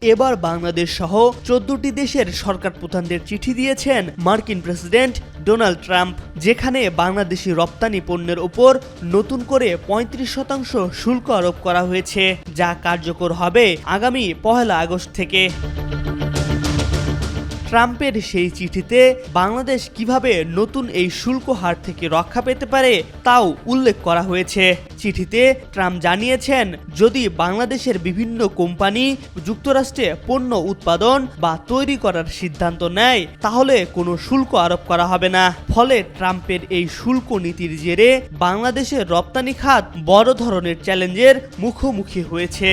এবার বাংলাদেশ সহ 14টি দেশের সরকার প্রধানদের চিঠি দিয়েছেন মার্কিন প্রেসিডেন্ট ডোনাল্ড ট্রাম্প, যেখানে বাংলাদেশি রপ্তানি পণ্যের উপর নতুন করে 35% শুল্ক আরোপ করা হয়েছে, যা কার্যকর হবে আগামী 1 আগস্ট থেকে। ট্রাম্পের সেই চিঠিতে বাংলাদেশ কিভাবে নতুন এই শুল্ক হার থেকে রক্ষা পেতে পারে তাও উল্লেখ করা হয়েছে। চিঠিতে ট্রাম্প জানিয়েছেন, যদি বাংলাদেশের বিভিন্ন কোম্পানি যুক্তরাষ্ট্রে পণ্য উৎপাদন বা তৈরি করার সিদ্ধান্ত নেয় তাহলে কোনো শুল্ক আরোপ করা হবে না। ফলে ট্রাম্পের এই শুল্ক নীতির জেরে বাংলাদেশের রপ্তানি খাত বড় ধরনের চ্যালেঞ্জের মুখোমুখি হয়েছে।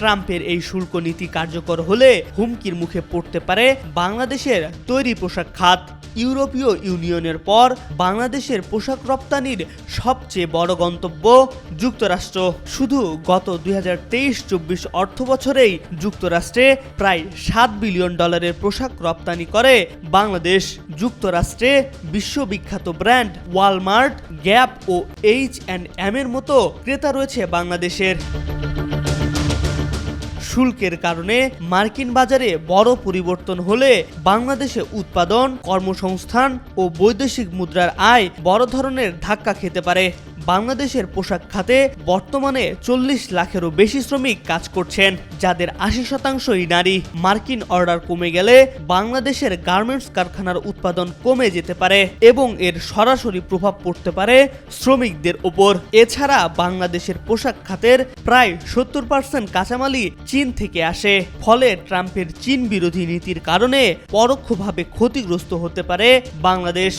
ট্রাম্পের এই শুল্ক নীতি কার্যকর হলে হুমকির মুখে পড়তে পারে বাংলাদেশের তৈরি পোশাক খাত। ইউরোপীয় ইউনিয়নের পর বাংলাদেশের পোশাক রপ্তানির সবচেয়ে বড় গন্তব্য যুক্তরাষ্ট্র। শুধু গত 2023-24 অর্থ বছরেই যুক্তরাষ্ট্রে প্রায় $7 বিলিয়ন পোশাক রপ্তানি করে বাংলাদেশ। যুক্তরাষ্ট্রে বিশ্ববিখ্যাত ব্র্যান্ড ওয়ালমার্ট, গ্যাপ ও H&M এর মতো ক্রেতা রয়েছে বাংলাদেশের। শুল্কের কারণে মার্কিন বাজারে বড় পরিবর্তন হলে বাংলাদেশে উৎপাদন, কর্মসংস্থান ও বৈদেশিক মুদ্রার আয় বড় ধরনের ধাক্কা খেতে পারে। বাংলাদেশের পোশাক খাতে বর্তমানে 40 লাখেরও বেশি শ্রমিক কাজ করছেন, যাদের 80%ই নারী। মার্কিন অর্ডার কমে গেলে বাংলাদেশের গার্মেন্টস কারখানার উৎপাদন কমে যেতে পারে এবং এর সরাসরি প্রভাব পড়তে পারে শ্রমিকদের ওপর। এছাড়া বাংলাদেশের পোশাক খাতের প্রায় 70% কাঁচামালই চীন থেকে আসে। ফলে ট্রাম্পের চীন বিরোধী নীতির কারণে পরোক্ষভাবে ক্ষতিগ্রস্ত হতে পারে বাংলাদেশ।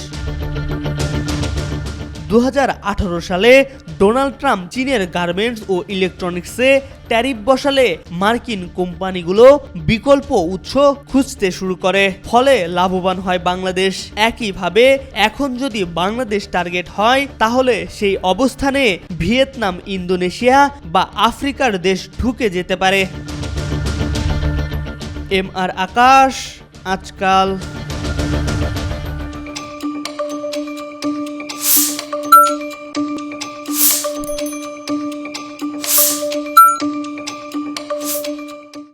2018 সালে ডোনাল্ড ট্রাম্প চীনের গার্মেন্টস ও ইলেকট্রনিক্সে ট্যারিফ বসালে মার্কিন কোম্পানিগুলো বিকল্প উৎস খুঁজতে শুরু করে, ফলে লাভবান হয় বাংলাদেশ। একইভাবে এখন যদি বাংলাদেশ টার্গেট হয় তাহলে সেই অবস্থানে ভিয়েতনাম, ইন্দোনেশিয়া বা আফ্রিকার দেশ ঢুকে যেতে পারে। MR আকাশ, আজকাল।